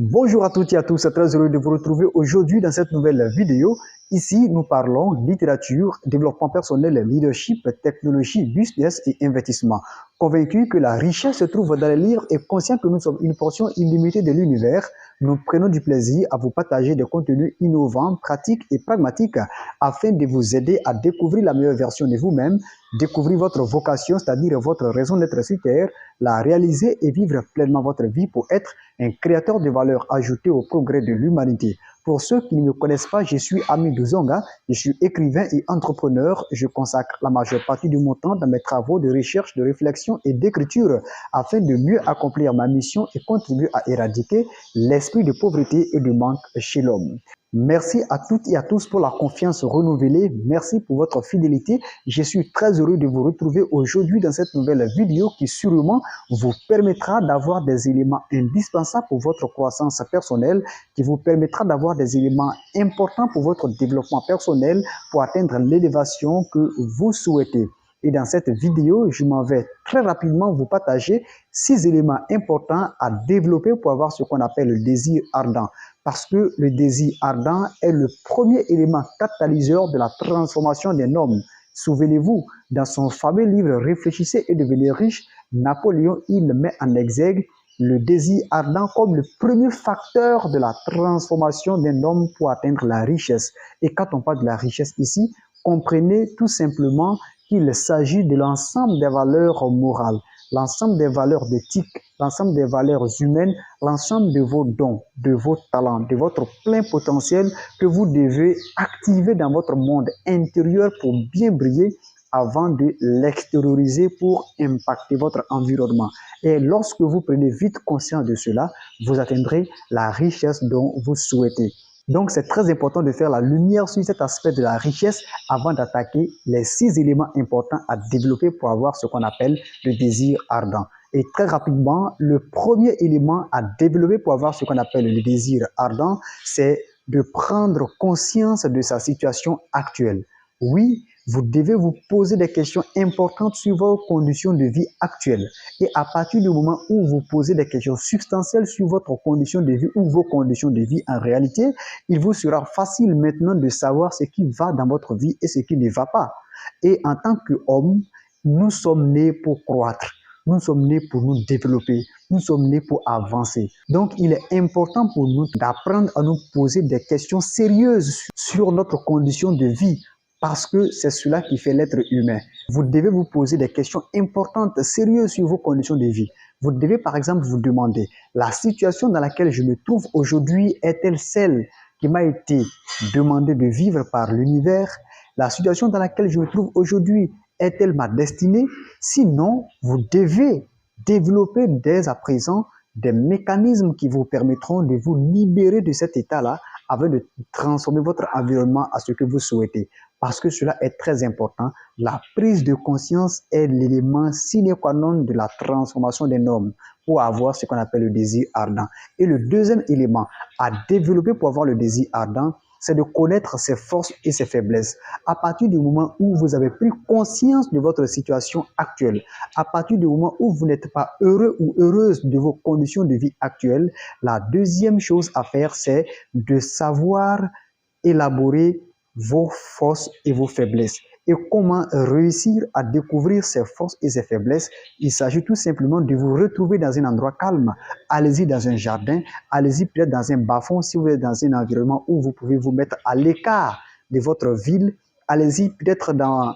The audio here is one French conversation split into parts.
Bonjour à toutes et à tous, c'est très heureux de vous retrouver aujourd'hui dans cette nouvelle vidéo. Ici, nous parlons littérature, développement personnel, leadership, technologie, business et investissement. Convaincu que la richesse se trouve dans les livres et conscient que nous sommes une portion illimitée de l'univers, nous prenons du plaisir à vous partager des contenus innovants, pratiques et pragmatiques afin de vous aider à découvrir la meilleure version de vous-même, découvrir votre vocation, c'est-à-dire votre raison d'être sur Terre, la réaliser et vivre pleinement votre vie pour être un créateur de valeur ajoutée au progrès de l'humanité. Pour ceux qui ne me connaissent pas, je suis Amidou Zonga, je suis écrivain et entrepreneur. Je consacre la majeure partie de mon temps dans mes travaux de recherche, de réflexion et d'écriture afin de mieux accomplir ma mission et contribuer à éradiquer l'esprit de pauvreté et de manque chez l'homme. Merci à toutes et à tous pour la confiance renouvelée. Merci pour votre fidélité. Je suis très heureux de vous retrouver aujourd'hui dans cette nouvelle vidéo qui sûrement vous permettra d'avoir des éléments indispensables pour votre croissance personnelle, qui vous permettra d'avoir des éléments importants pour votre développement personnel, pour atteindre l'élévation que vous souhaitez. Et dans cette vidéo, je m'en vais très rapidement vous partager 6 éléments importants à développer pour avoir ce qu'on appelle le désir ardent. Parce que le désir ardent est le premier élément catalyseur de la transformation d'un homme. Souvenez-vous, dans son fameux livre « Réfléchissez et devenez riche », Napoléon, il met en exergue le désir ardent comme le premier facteur de la transformation d'un homme pour atteindre la richesse. Et quand on parle de la richesse ici, comprenez tout simplement qu'il s'agit de l'ensemble des valeurs morales, l'ensemble des valeurs d'éthique, l'ensemble des valeurs humaines, l'ensemble de vos dons, de vos talents, de votre plein potentiel que vous devez activer dans votre monde intérieur pour bien briller avant de l'extérioriser pour impacter votre environnement. Et lorsque vous prenez vite conscience de cela, vous atteindrez la richesse dont vous souhaitez. Donc, c'est très important de faire la lumière sur cet aspect de la richesse avant d'attaquer les 6 éléments importants à développer pour avoir ce qu'on appelle le désir ardent. Et très rapidement, le premier élément à développer pour avoir ce qu'on appelle le désir ardent, c'est de prendre conscience de sa situation actuelle. Oui, vous devez vous poser des questions importantes sur vos conditions de vie actuelles. Et à partir du moment où vous posez des questions substantielles sur votre condition de vie ou vos conditions de vie en réalité, il vous sera facile maintenant de savoir ce qui va dans votre vie et ce qui ne va pas. Et en tant qu'homme, nous sommes nés pour croître. Nous sommes nés pour nous développer. Nous sommes nés pour avancer. Donc, il est important pour nous d'apprendre à nous poser des questions sérieuses sur notre condition de vie. Parce que c'est cela qui fait l'être humain. Vous devez vous poser des questions importantes, sérieuses sur vos conditions de vie. Vous devez par exemple vous demander, la situation dans laquelle je me trouve aujourd'hui est-elle celle qui m'a été demandée de vivre par l'univers? La situation dans laquelle je me trouve aujourd'hui est-elle ma destinée? Sinon, vous devez développer dès à présent des mécanismes qui vous permettront de vous libérer de cet état-là afin de transformer votre environnement à ce que vous souhaitez. Parce que cela est très important. La prise de conscience est l'élément sine qua non de la transformation d'un homme pour avoir ce qu'on appelle le désir ardent. Et le deuxième élément à développer pour avoir le désir ardent, c'est de connaître ses forces et ses faiblesses. À partir du moment où vous avez pris conscience de votre situation actuelle, à partir du moment où vous n'êtes pas heureux ou heureuse de vos conditions de vie actuelles, la deuxième chose à faire, c'est de savoir élaborer vos forces et vos faiblesses. Et comment réussir à découvrir ses forces et ses faiblesses? Il s'agit tout simplement de vous retrouver dans un endroit calme. Allez-y dans un jardin, allez-y peut-être dans un bas-fond si vous êtes dans un environnement où vous pouvez vous mettre à l'écart de votre ville. Allez-y peut-être dans...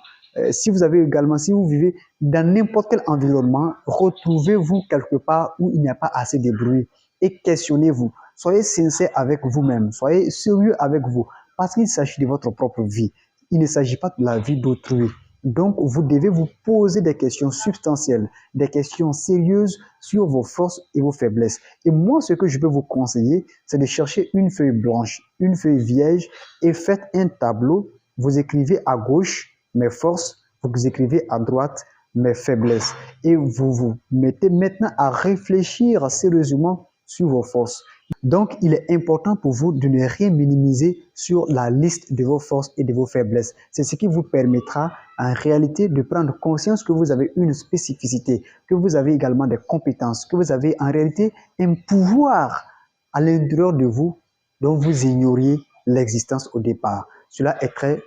si vous vivez dans n'importe quel environnement, retrouvez-vous quelque part où il n'y a pas assez de bruit et questionnez-vous. Soyez sincère avec vous-même, soyez sérieux avec vous. Parce qu'il s'agit de votre propre vie. Il ne s'agit pas de la vie d'autrui. Donc, vous devez vous poser des questions substantielles, des questions sérieuses sur vos forces et vos faiblesses. Et moi, ce que je peux vous conseiller, c'est de chercher une feuille blanche, une feuille vierge et faites un tableau. Vous écrivez à gauche mes forces, vous écrivez à droite mes faiblesses. Et vous vous mettez maintenant à réfléchir sérieusement sur vos forces. Donc, il est important pour vous de ne rien minimiser sur la liste de vos forces et de vos faiblesses. C'est ce qui vous permettra en réalité de prendre conscience que vous avez une spécificité, que vous avez également des compétences, que vous avez en réalité un pouvoir à l'intérieur de vous dont vous ignoriez l'existence au départ. Cela est très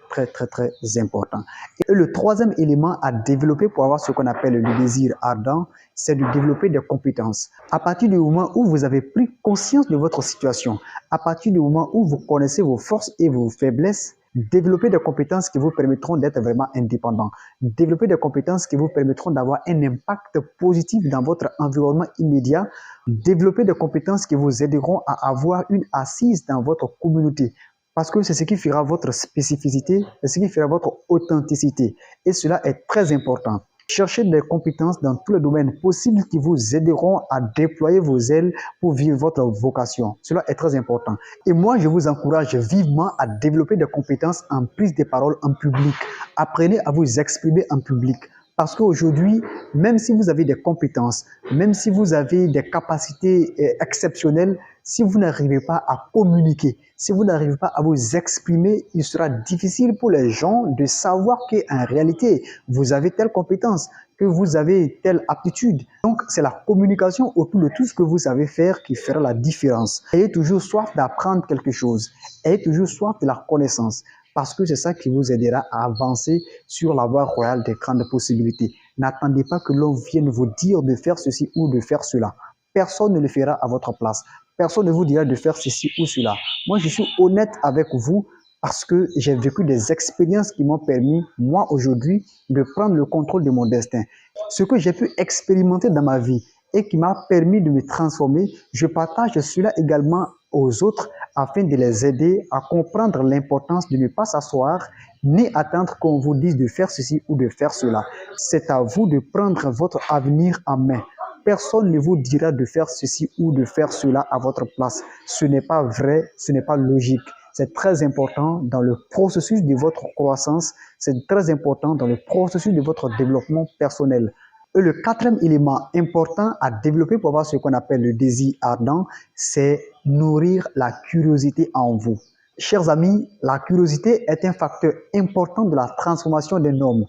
important. Et le troisième élément à développer pour avoir ce qu'on appelle le désir ardent, c'est de développer des compétences. À partir du moment où vous avez pris conscience de votre situation, à partir du moment où vous connaissez vos forces et vos faiblesses, développer des compétences qui vous permettront d'être vraiment indépendant. Développer des compétences qui vous permettront d'avoir un impact positif dans votre environnement immédiat. Développer des compétences qui vous aideront à avoir une assise dans votre communauté. Parce que c'est ce qui fera votre spécificité, c'est ce qui fera votre authenticité. Et cela est très important. Cherchez des compétences dans tous les domaines possibles qui vous aideront à déployer vos ailes pour vivre votre vocation. Cela est très important. Et moi, je vous encourage vivement à développer des compétences en prise de parole en public. Apprenez à vous exprimer en public. Parce qu'aujourd'hui, même si vous avez des compétences, même si vous avez des capacités exceptionnelles, si vous n'arrivez pas à communiquer, si vous n'arrivez pas à vous exprimer, il sera difficile pour les gens de savoir qu'en réalité, vous avez telle compétence, que vous avez telle aptitude. Donc, c'est la communication autour de tout ce que vous savez faire qui fera la différence. Ayez toujours soif d'apprendre quelque chose. Ayez toujours soif de la connaissance. Parce que c'est ça qui vous aidera à avancer sur la voie royale des grandes possibilités. N'attendez pas que l'on vienne vous dire de faire ceci ou de faire cela. Personne ne le fera à votre place. Personne ne vous dira de faire ceci ou cela. Moi, je suis honnête avec vous parce que j'ai vécu des expériences qui m'ont permis, moi, aujourd'hui, de prendre le contrôle de mon destin. Ce que j'ai pu expérimenter dans ma vie et qui m'a permis de me transformer, je partage cela également aux autres afin de les aider à comprendre l'importance de ne pas s'asseoir ni attendre qu'on vous dise de faire ceci ou de faire cela. C'est à vous de prendre votre avenir en main. Personne ne vous dira de faire ceci ou de faire cela à votre place. Ce n'est pas vrai, ce n'est pas logique. C'est très important dans le processus de votre croissance, c'est très important dans le processus de votre développement personnel. Et le quatrième élément important à développer pour avoir ce qu'on appelle le désir ardent, c'est nourrir la curiosité en vous. Chers amis, la curiosité est un facteur important de la transformation d'un homme.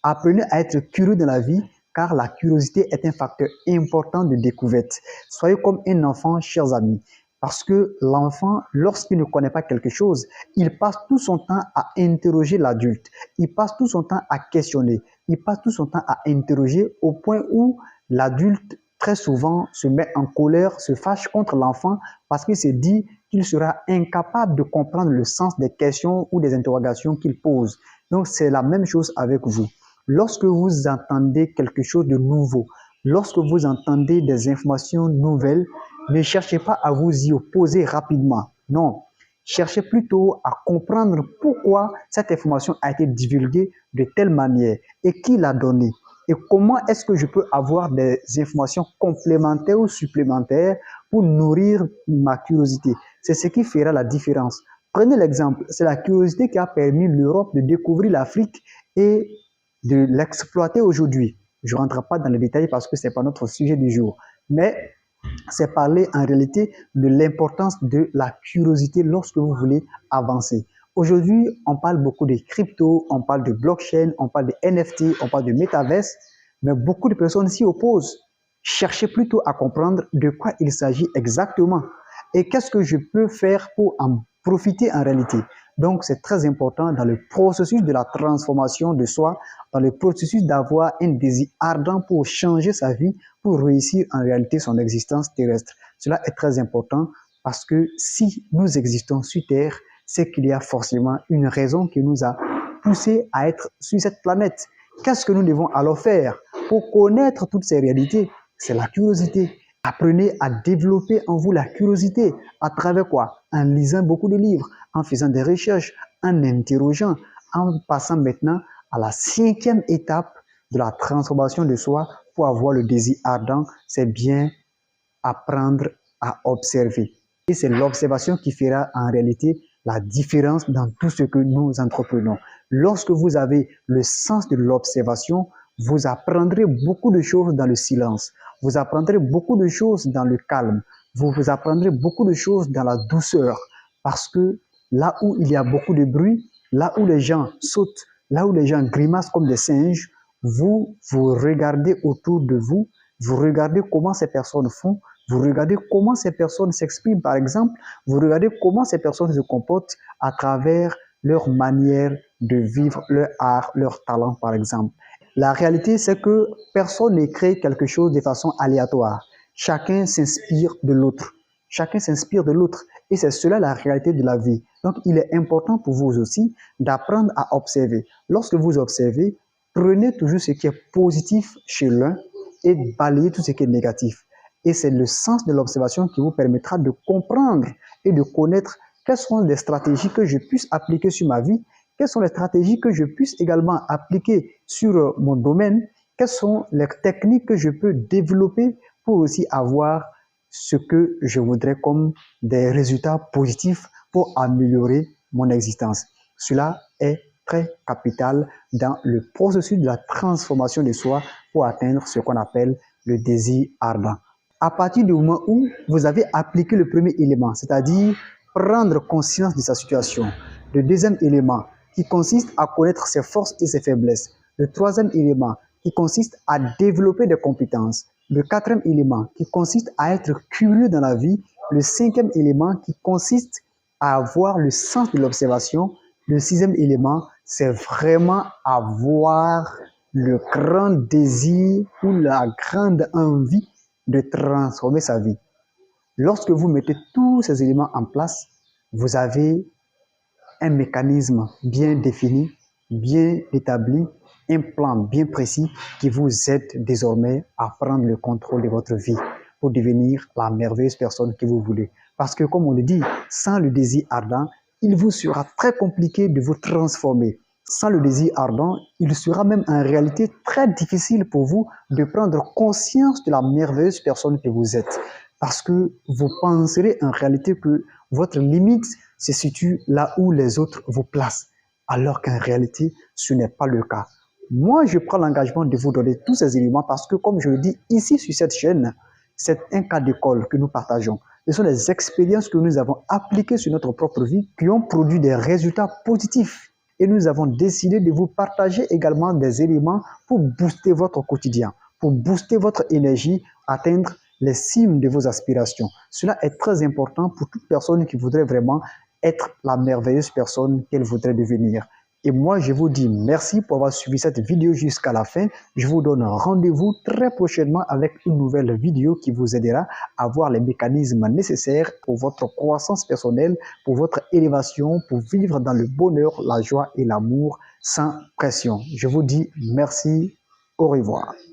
Apprenez à être curieux dans la vie, car la curiosité est un facteur important de découverte. Soyez comme un enfant, chers amis. Parce que l'enfant, lorsqu'il ne connaît pas quelque chose, il passe tout son temps à interroger l'adulte. Il passe tout son temps à questionner. Il passe tout son temps à interroger au point où l'adulte, très souvent, se met en colère, se fâche contre l'enfant parce qu'il se dit qu'il sera incapable de comprendre le sens des questions ou des interrogations qu'il pose. Donc, c'est la même chose avec vous. Lorsque vous entendez quelque chose de nouveau, lorsque vous entendez des informations nouvelles, ne cherchez pas à vous y opposer rapidement. Non, cherchez plutôt à comprendre pourquoi cette information a été divulguée de telle manière et qui l'a donnée. Et comment est-ce que je peux avoir des informations complémentaires ou supplémentaires pour nourrir ma curiosité? C'est ce qui fera la différence. Prenez l'exemple, c'est la curiosité qui a permis l'Europe de découvrir l'Afrique et de l'exploiter aujourd'hui. Je ne rentre pas dans les détails parce que ce n'est pas notre sujet du jour. Mais c'est parler en réalité de l'importance de la curiosité lorsque vous voulez avancer. Aujourd'hui, on parle beaucoup de crypto, on parle de blockchain, on parle de NFT, on parle de metaverse, mais beaucoup de personnes s'y opposent. Cherchez plutôt à comprendre de quoi il s'agit exactement et qu'est-ce que je peux faire pour en profiter en réalité. Donc, c'est très important dans le processus de la transformation de soi, dans le processus d'avoir un désir ardent pour changer sa vie, pour réussir en réalité son existence terrestre. Cela est très important parce que si nous existons sur Terre, c'est qu'il y a forcément une raison qui nous a poussés à être sur cette planète. Qu'est-ce que nous devons alors faire pour connaître toutes ces réalités? C'est la curiosité. Apprenez à développer en vous la curiosité. À travers quoi? En lisant beaucoup de livres, en faisant des recherches, en interrogeant, en passant maintenant à la 5e étape de la transformation de soi pour avoir le désir ardent, c'est bien apprendre à observer. Et c'est l'observation qui fera en réalité la différence dans tout ce que nous entreprenons. Lorsque vous avez le sens de l'observation, vous apprendrez beaucoup de choses dans le silence. Vous apprendrez beaucoup de choses dans le calme. Vous apprendrez beaucoup de choses dans la douceur. Parce que là où il y a beaucoup de bruit, là où les gens sautent, là où les gens grimacent comme des singes, vous regardez autour de vous, vous regardez comment ces personnes font, Vous regardez comment ces personnes s'expriment, par exemple. Vous regardez comment ces personnes se comportent à travers leur manière de vivre, leur art, leur talent, par exemple. La réalité, c'est que personne ne crée quelque chose de façon aléatoire. Chacun s'inspire de l'autre. Chacun s'inspire de l'autre. Et c'est cela la réalité de la vie. Donc, il est important pour vous aussi d'apprendre à observer. Lorsque vous observez, prenez toujours ce qui est positif chez l'un et balayez tout ce qui est négatif. Et c'est le sens de l'observation qui vous permettra de comprendre et de connaître quelles sont les stratégies que je puisse appliquer sur ma vie, quelles sont les stratégies que je puisse également appliquer sur mon domaine, quelles sont les techniques que je peux développer pour aussi avoir ce que je voudrais comme des résultats positifs pour améliorer mon existence. Cela est très capital dans le processus de la transformation de soi pour atteindre ce qu'on appelle le désir ardent. À partir du moment où vous avez appliqué le premier élément, c'est-à-dire prendre conscience de sa situation, le deuxième élément qui consiste à connaître ses forces et ses faiblesses, le troisième élément qui consiste à développer des compétences, le quatrième élément qui consiste à être curieux dans la vie, le cinquième élément qui consiste à avoir le sens de l'observation, le sixième élément, c'est vraiment avoir le grand désir ou la grande envie de transformer sa vie. Lorsque vous mettez tous ces éléments en place, vous avez un mécanisme bien défini, bien établi, un plan bien précis qui vous aide désormais à prendre le contrôle de votre vie pour devenir la merveilleuse personne que vous voulez. Parce que comme on le dit, sans le désir ardent, il vous sera très compliqué de vous transformer. Sans le désir ardent, il sera même en réalité très difficile pour vous de prendre conscience de la merveilleuse personne que vous êtes. Parce que vous penserez en réalité que votre limite se situe là où les autres vous placent. Alors qu'en réalité, ce n'est pas le cas. Moi, je prends l'engagement de vous donner tous ces éléments parce que, comme je le dis ici sur cette chaîne, c'est un cas d'école que nous partageons. Ce sont des expériences que nous avons appliquées sur notre propre vie qui ont produit des résultats positifs. Et nous avons décidé de vous partager également des éléments pour booster votre quotidien, pour booster votre énergie, atteindre les cimes de vos aspirations. Cela est très important pour toute personne qui voudrait vraiment être la merveilleuse personne qu'elle voudrait devenir. Et moi, je vous dis merci pour avoir suivi cette vidéo jusqu'à la fin. Je vous donne rendez-vous très prochainement avec une nouvelle vidéo qui vous aidera à voir les mécanismes nécessaires pour votre croissance personnelle, pour votre élévation, pour vivre dans le bonheur, la joie et l'amour sans pression. Je vous dis merci, au revoir.